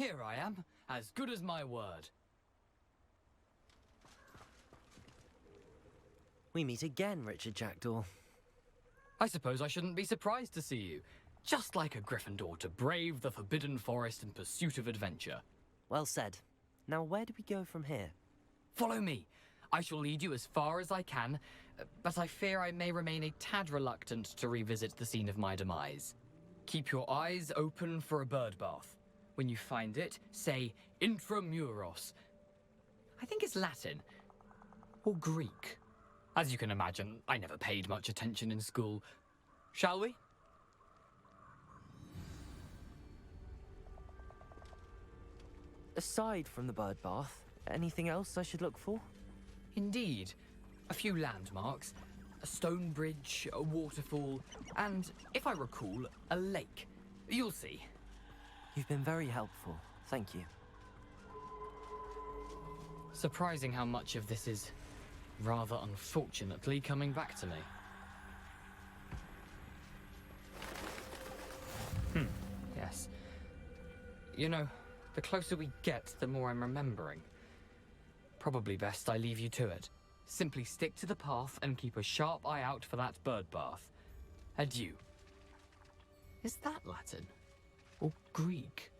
Here I am, as good as my word. We meet again, Richard Jackdaw. I suppose I shouldn't be surprised to see you. Just like a Gryffindor to brave the Forbidden Forest in pursuit of adventure. Well said. Now where do we go from here? Follow me. I shall lead you as far as I can, but I fear I may remain a tad reluctant to revisit the scene of my demise. Keep your eyes open for a bird bath. When you find it, say intramuros. I think it's Latin. Or Greek. As you can imagine, I never paid much attention in school. Shall we? Aside from the bird bath, anything else I should look for? Indeed. A few landmarks. A stone bridge, a waterfall, and, if I recall, a lake. You'll see. You've been very helpful. Thank you. Surprising how much of this is, rather unfortunately, coming back to me. Yes. You know, the closer we get, the more I'm remembering. Probably best I leave you to it. Simply stick to the path and keep a sharp eye out for that bird bath. Adieu. Is that Latin? Or Greek?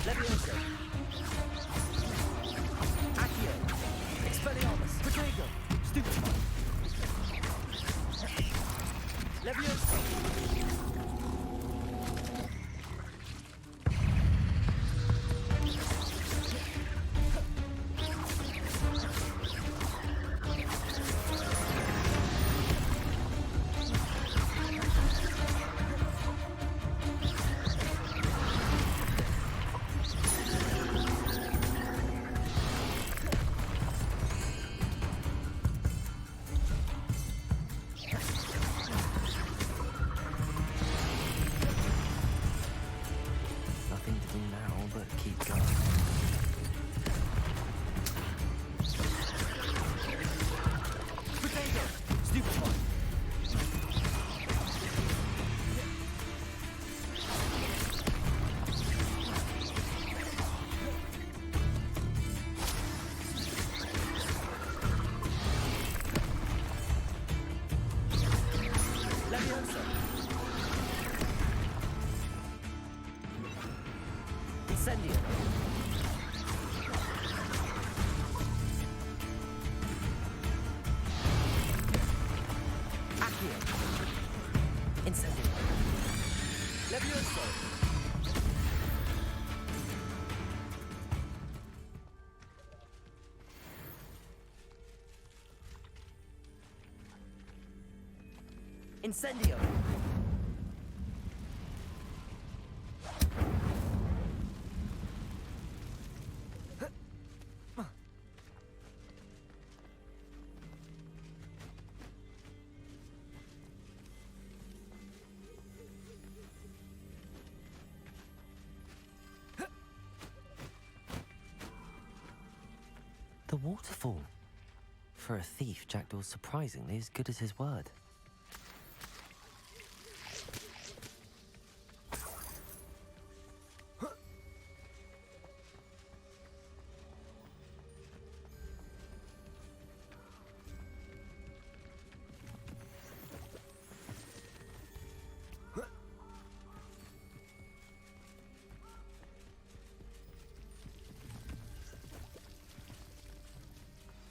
Levioso. Accio. Expelliarmus. Protego. Stupefy. Levioso. Nothing to do now but keep going. Potato! Stupefy! Levioso! Incendio! Accio! Incendio! Levioso! Incendio! The waterfall. For a thief, Jackdaw's surprisingly as good as his word.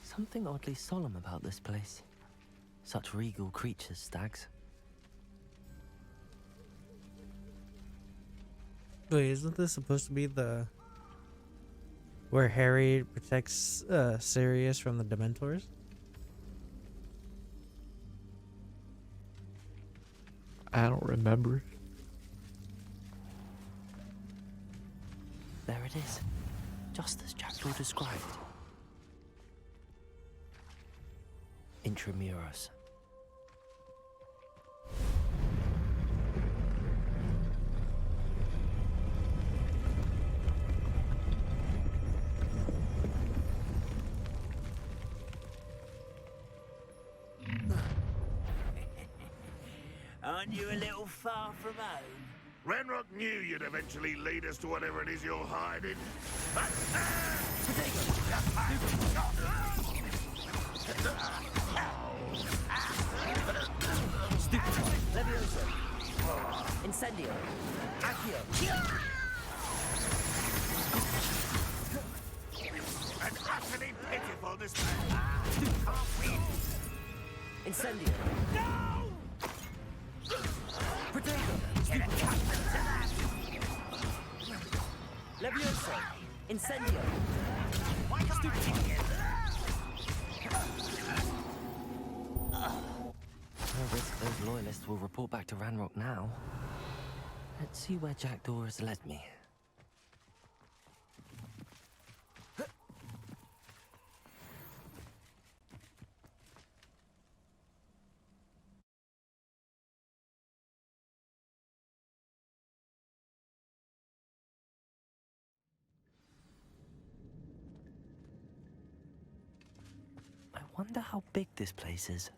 Something oddly solemn about this place. Such regal creatures, stags. Wait, isn't this supposed to be the where Harry protects Sirius from the Dementors? I don't remember. There it is, just as Jackdaw described. Intramuros. Aren't you a little far from home? Ranrock knew you'd eventually lead us to whatever it is you're hiding. Levioso. Incendio. Accio. An utterly pitiful display. Incendio. No! Protego. Levioso. Incendio. No risk those loyalists will report back to Ranrock now. Let's see where Jackdaw has led me. I wonder how big this place is.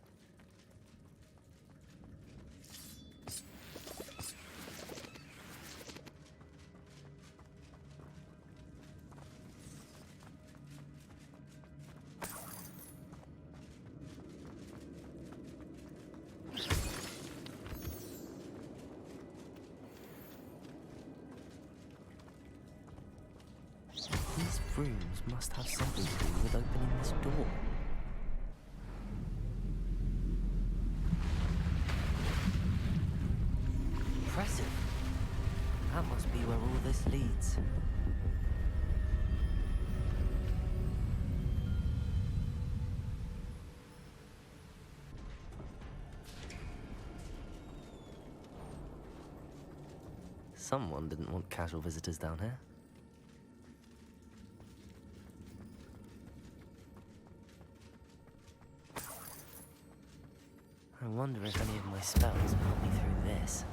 These rooms must have something to do with opening this door. Impressive. That must be where all this leads. Someone didn't want casual visitors down here. I wonder if any of my spells will help me through this.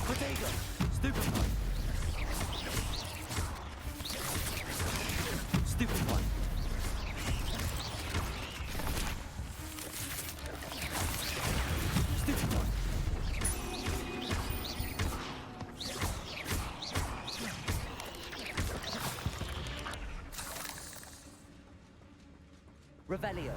Protego. Stupefy. Stupefy. Stupefy. Revelio.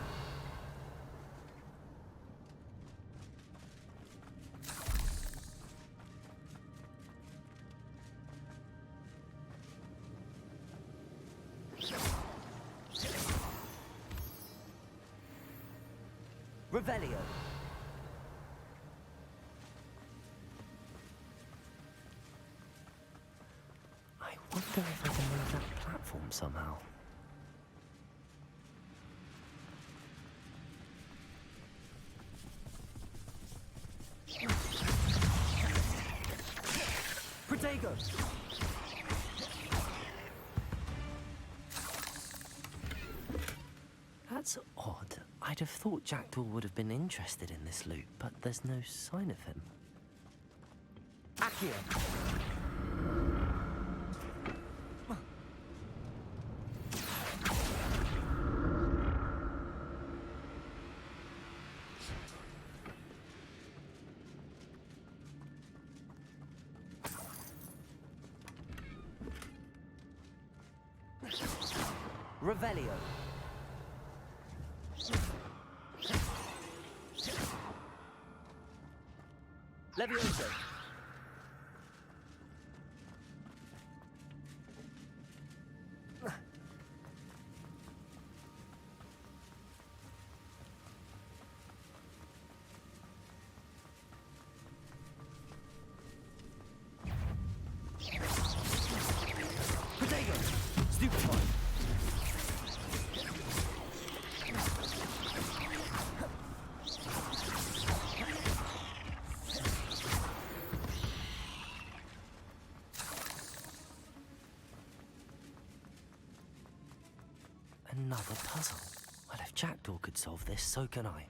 Revelio. I wonder if I can move that platform somehow. Protego. That's odd. I'd have thought Jackdaw would have been interested in this loot, but there's no sign of him. Accio. Revelio. Levioso. Protego. Stupefy. Another puzzle. Well, if Jackdaw could solve this, so can I.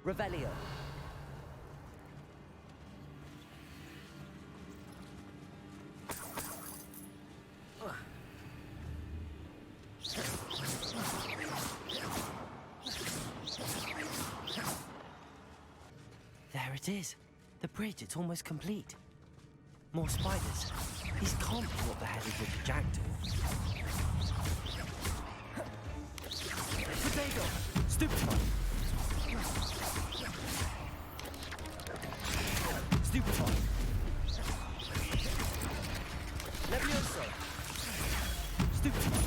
Revelio. There it is. The bridge, it's almost complete. More spiders. These can't be what the hell is with the jackdaw. Potato. Stupefy. Stupefy. Levioso. Stupefy.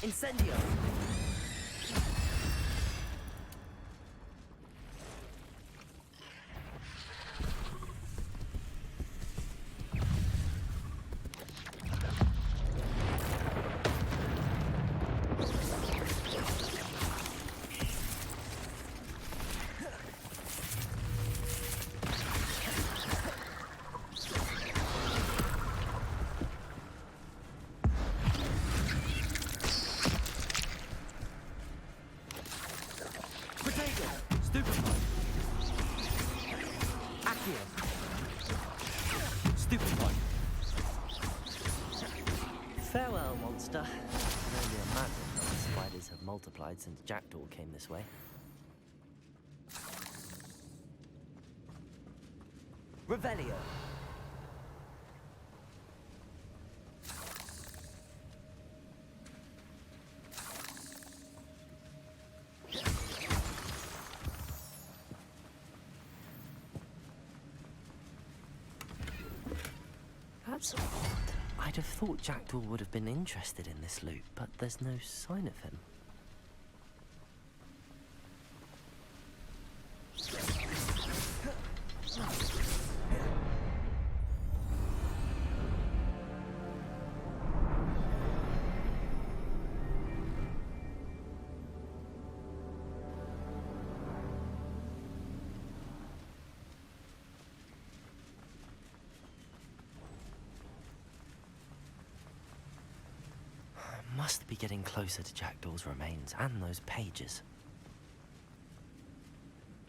Incendio. Stupefy. Accio. Stupefy. Farewell, monster. I can only imagine how the spiders have multiplied since Jackdaw came this way. Revelio. That's odd. I'd have thought Jackdaw would have been interested in this loot, but there's no sign of him. Must be getting closer to Jackdaw's remains and those pages.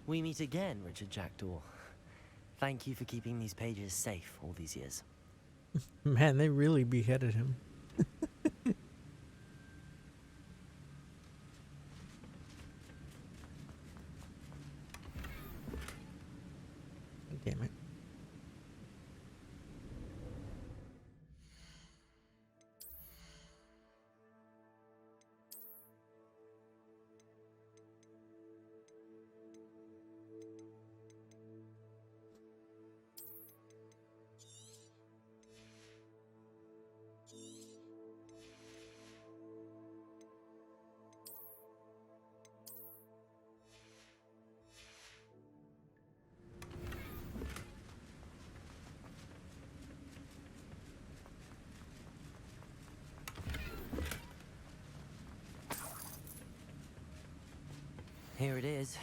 We meet again, Richard Jackdaw. Thank you for keeping these pages safe all these years. Man, they really beheaded him. Damn it. Here it is.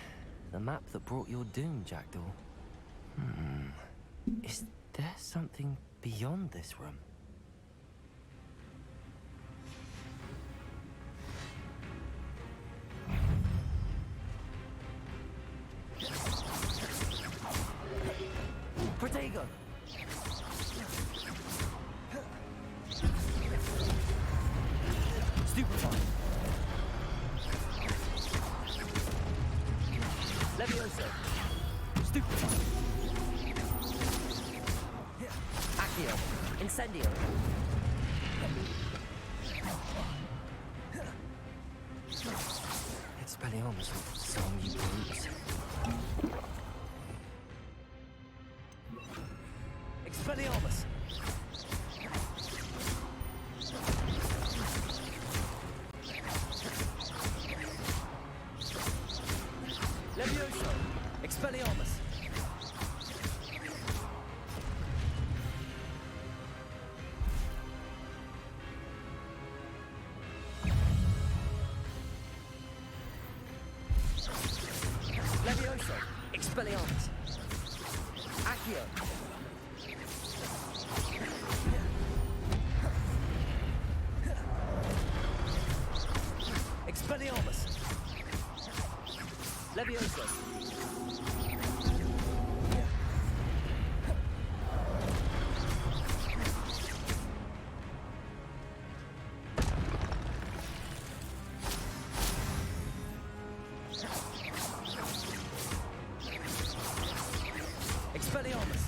The map that brought your doom, Jackdaw. Is there something beyond this room? Protego. Stupefy. Levioso. Stupefy. Accio. Incendio. Expelliarmus will disarm you brutes. Expelliarmus. Levioso. Expelliarmus. Levioso. Expelliarmus.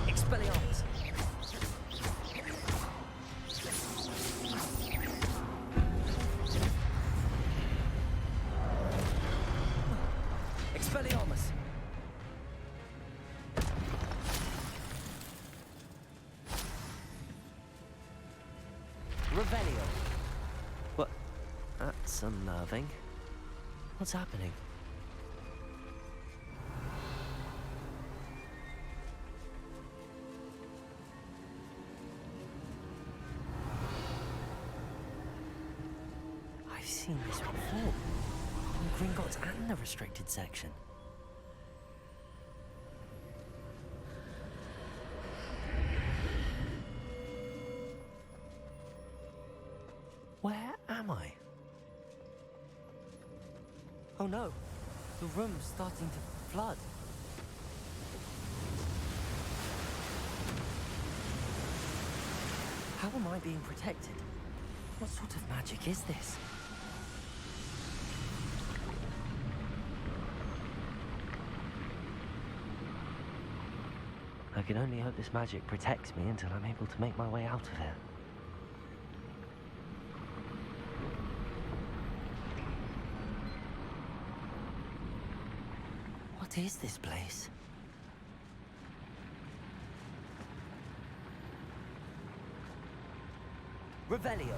Expelliarmus. Expelliarmus. Revelio. What? That's unnerving. What's happening? I've seen this before. In Gringotts and the restricted section. Where am I? Oh no, the room's starting to flood. How am I being protected? What sort of magic is this? I can only hope this magic protects me until I'm able to make my way out of here. What is this place? Revelio.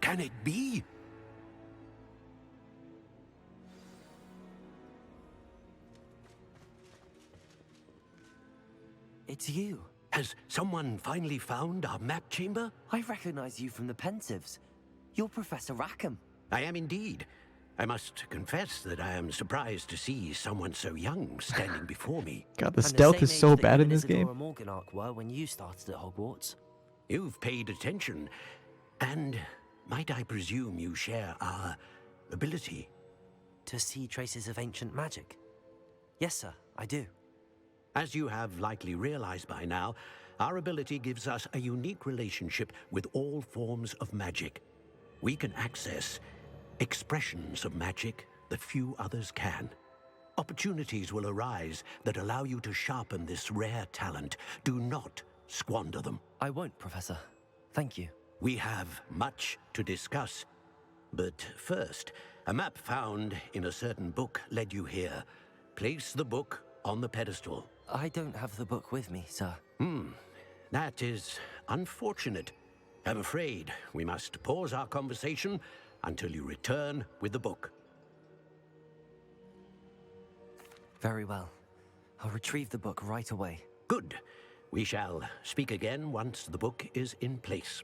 Can it be? It's you. Has someone finally found our map chamber? I recognize you from the Pensives. You're Professor Rackham. I am indeed. I must confess that I am surprised to see someone so young standing before me. God, the I'm stealth same is age so that bad you in this and Isadora game. Morganach were when you started at Hogwarts. You've paid attention, and might I presume you share our ability? To see traces of ancient magic. Yes, sir, I do. As you have likely realized by now, our ability gives us a unique relationship with all forms of magic. We can access expressions of magic that few others can. Opportunities will arise that allow you to sharpen this rare talent. Do not squander them. I won't, Professor. Thank you. We have much to discuss. But first, a map found in a certain book led you here. Place the book on the pedestal. I don't have the book with me, sir. That is unfortunate. I'm afraid we must pause our conversation until you return with the book. Very well. I'll retrieve the book right away. Good. We shall speak again once the book is in place.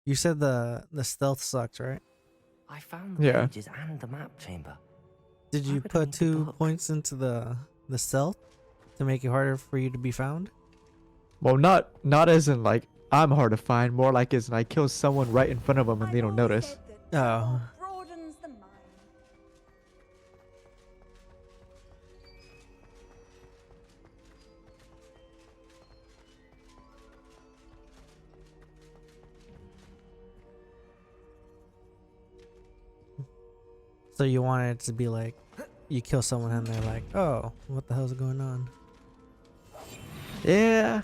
You said the stealth sucks, right? I found the Yeah. pages and the map chamber. Did Why you would I put need the 2 book? points into the stealth to make it harder for you to be found? Well, not as in like I'm hard to find, more like as in I kill someone right in front of them and they don't notice. Oh. Broadens the mind. So you wanted it to be like, you kill someone and they're like, oh, what the hell's going on? Yeah.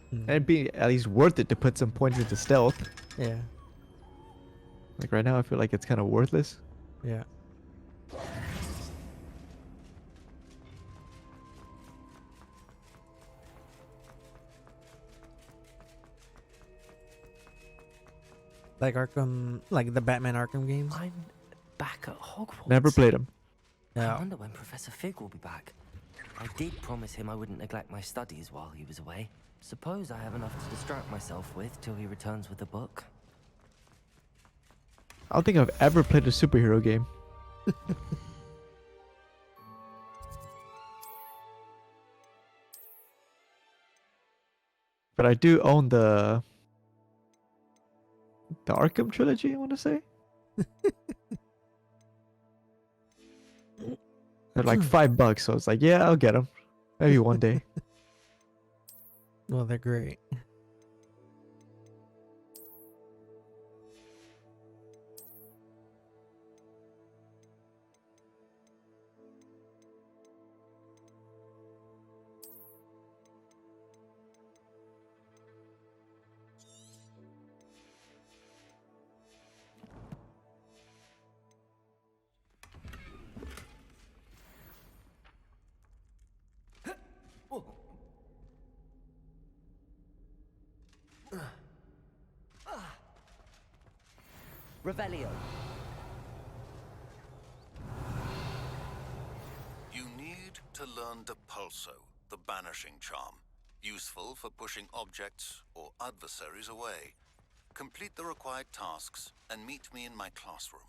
Hmm. It'd be at least worth it to put some points into stealth. Yeah, Like right now, I feel like it's kind of worthless. yeah. Like Arkham, like the Batman Arkham games? I'm back at Hogwarts. Never played them. I Yeah. wonder when Professor Fig will be back. I did promise him I wouldn't neglect my studies while he was away. Suppose I have enough to distract myself with till he returns with the book. I don't think I've ever played a superhero game. But I do own the Arkham trilogy, I want to say. They're like $5, so it's like, yeah, I'll get them. Maybe one day. Well, they're great. Revelio. You need to learn Depulso, the banishing charm. Useful for pushing objects or adversaries away. Complete the required tasks and meet me in my classroom.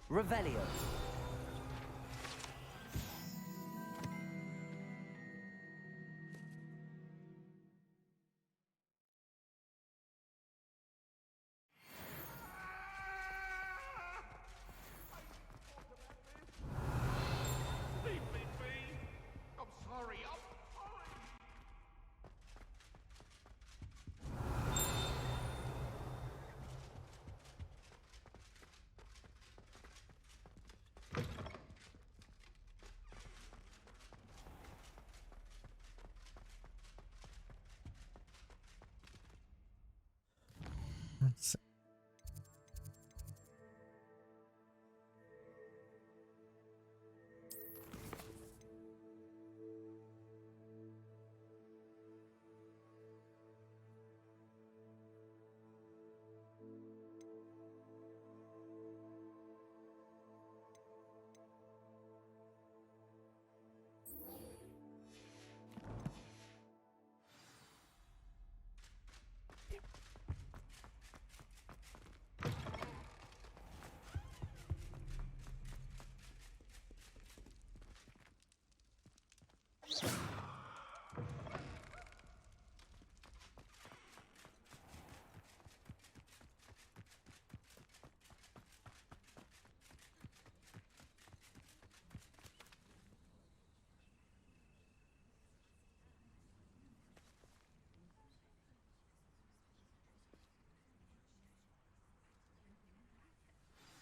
Revelio. Let's see.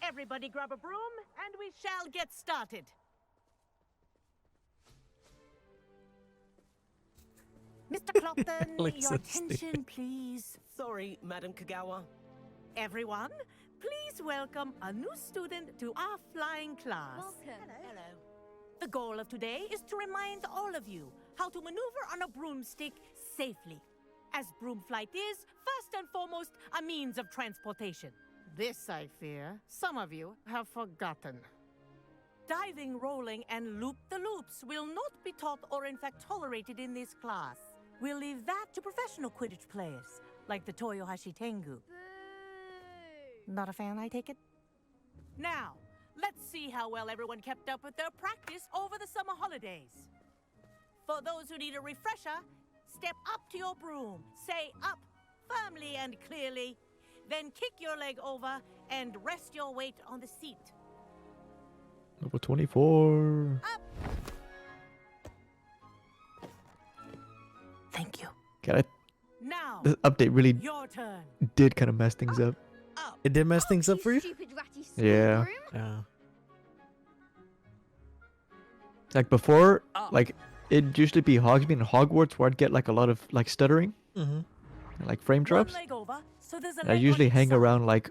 Everybody grab a broom, and we shall get started. Mr. Clopton, Looks your so attention, stupid. please. Sorry, Madam Kagawa. Everyone, please welcome a new student to our flying class. Welcome. Hello. The goal of today is to remind all of you how to maneuver on a broomstick safely. As broom flight is, first and foremost, a means of transportation. This, I fear, some of you have forgotten. Diving, rolling, and loop-the-loops will not be taught or in fact tolerated in this class. We'll leave that to professional Quidditch players, like the Toyohashi Tengu. Not a fan, I take it? Now, let's see how well everyone kept up with their practice over the summer holidays. For those who need a refresher, step up to your broom, say up firmly and clearly, then kick your leg over and rest your weight on the seat. Level 24. Up! Thank you. God, Now, this update really your turn. did kind of mess things up. Up. It did mess things up for you? Stupid ratty school Yeah. broom. Yeah. Like before, Up. like it'd usually be Hogsmeade and Hogwarts where I'd get like a lot of like stuttering, Mm-hmm. and, like frame drops. One leg over, so there's a And I leg on usually each hang side. around like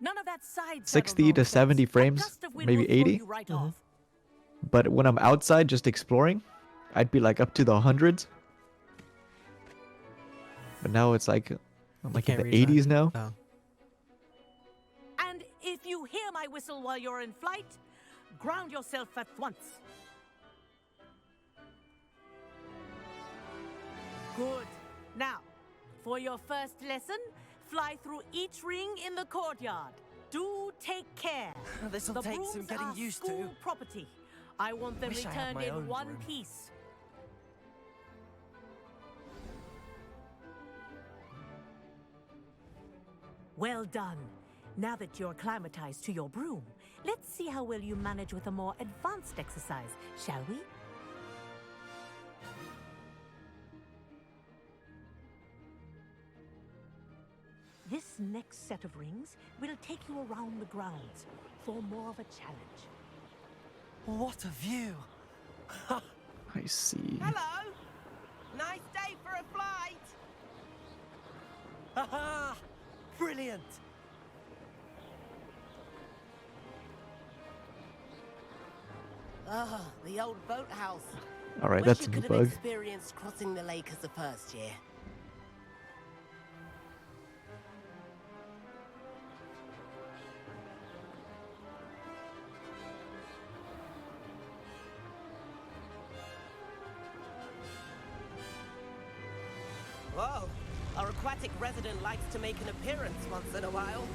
None of that side 60 saddle to nonsense. 70 A frames, gust of wind maybe will throw 80. you right off. But when I'm outside just exploring, I'd be like up to the hundreds. But now it's like I'm like in can't the reach that. 80s now. Oh. And if you hear my whistle while you're in flight, ground yourself at once. Good. Now, for your first lesson, fly through each ring in the courtyard. Do take care. This'll The take brooms some getting are used school to. property. I want them Wish I had returned my in own one broom. piece. Well done. Now that you're acclimatized to your broom, let's see how well you manage with a more advanced exercise, shall we? This next set of rings will take you around the grounds for more of a challenge. What a view! I see. Hello! Nice day for a flight! Haha! Brilliant! Ah, the old boathouse. All right, Wish that's a you new could have bug. experienced crossing the lake as a first year. Whoa! Our aquatic resident likes to make an appearance once in a while.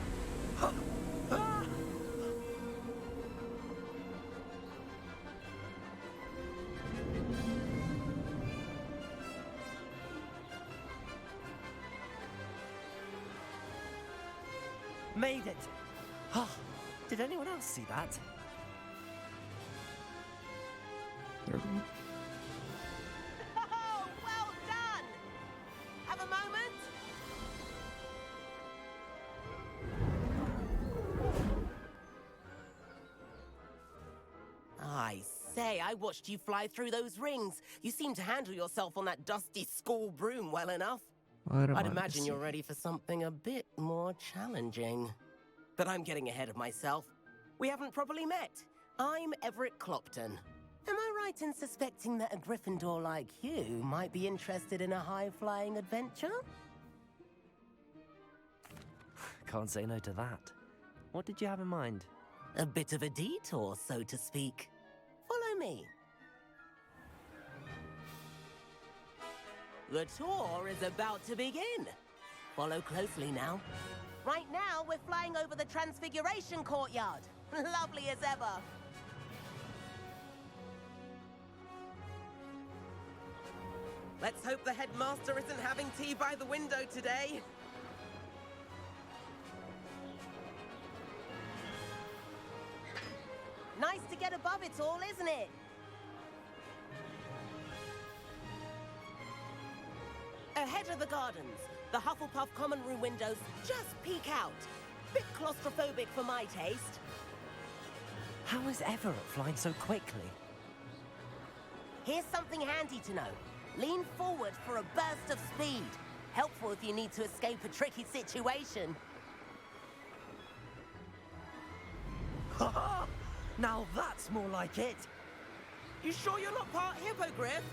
Made it! Oh, did anyone else see that? Oh, well done! Have a moment? I say, I watched you fly through those rings. You seem to handle yourself on that dusty school broom well enough. I don't I'd mind imagine this. you're ready for something a bit more challenging. But I'm getting ahead of myself. We haven't properly met. I'm Everett Clopton. Am I right in suspecting that a Gryffindor like you might be interested in a high-flying adventure? Can't say no to that. What did you have in mind? A bit of a detour, so to speak. Follow me. The tour is about to begin. Follow closely now. Right now, we're flying over the Transfiguration Courtyard. Lovely as ever. Let's hope the headmaster isn't having tea by the window today. Nice to get above it all, isn't it? Ahead of the gardens, the Hufflepuff common room windows just peek out. Bit claustrophobic for my taste. How is Everett flying so quickly? Here's something handy to know. Lean forward for a burst of speed. Helpful if you need to escape a tricky situation. Now that's more like it. You sure you're not part hippogriff?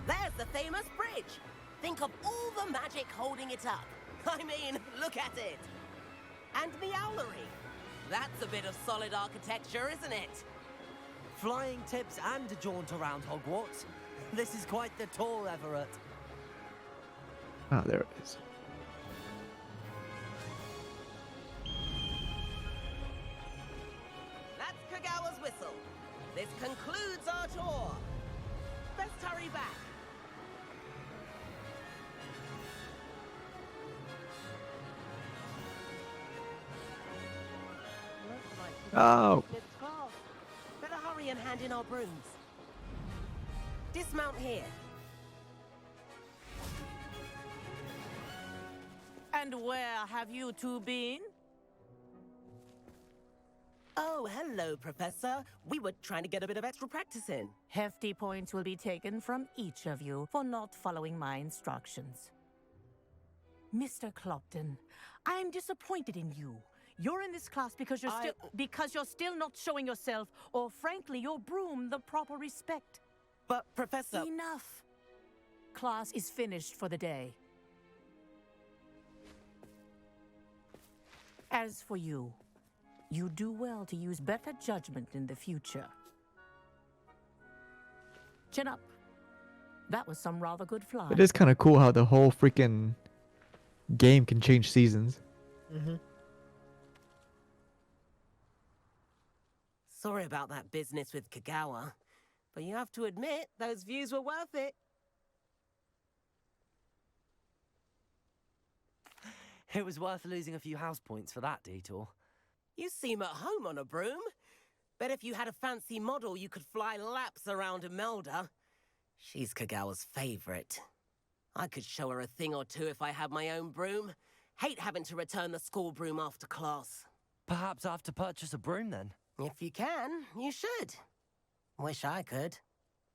There's the famous bridge. Think of all the magic holding it up. I mean, look at it. And Meowlery. That's a bit of solid architecture, isn't it? Flying tips and a jaunt around Hogwarts. This is quite the tour, Everett. Ah, there it is. That's Kagawa's whistle. This concludes our tour. Best hurry back. Looks like Oh. it's closed. Better hurry and hand in our brooms. Dismount here. And where have you two been? Oh, hello, Professor. We were trying to get a bit of extra practice in. Hefty points will be taken from each of you for not following my instructions. Mr. Clopton, I'm disappointed in you. You're in this class because you're still not showing yourself, or frankly, your broom the proper respect. But, Professor... Enough. Class is finished for the day. As for you, you do well to use better judgment in the future. Chin up. That was some rather good flying. It is kind of cool how the whole freaking game can change seasons. Mm-hmm. Sorry about that business with Kagawa, but you have to admit, those views were worth it. It was worth losing a few house points for that detour. You seem at home on a broom. Bet if you had a fancy model, you could fly laps around Imelda. She's Kagawa's favorite. I could show her a thing or two if I had my own broom. Hate having to return the school broom after class. Perhaps I have to purchase a broom then. If you can, you should. Wish I could.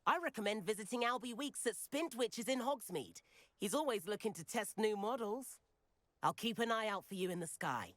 I recommend visiting Albie Weeks at Spintwitches in Hogsmeade. He's always looking to test new models. I'll keep an eye out for you in the sky.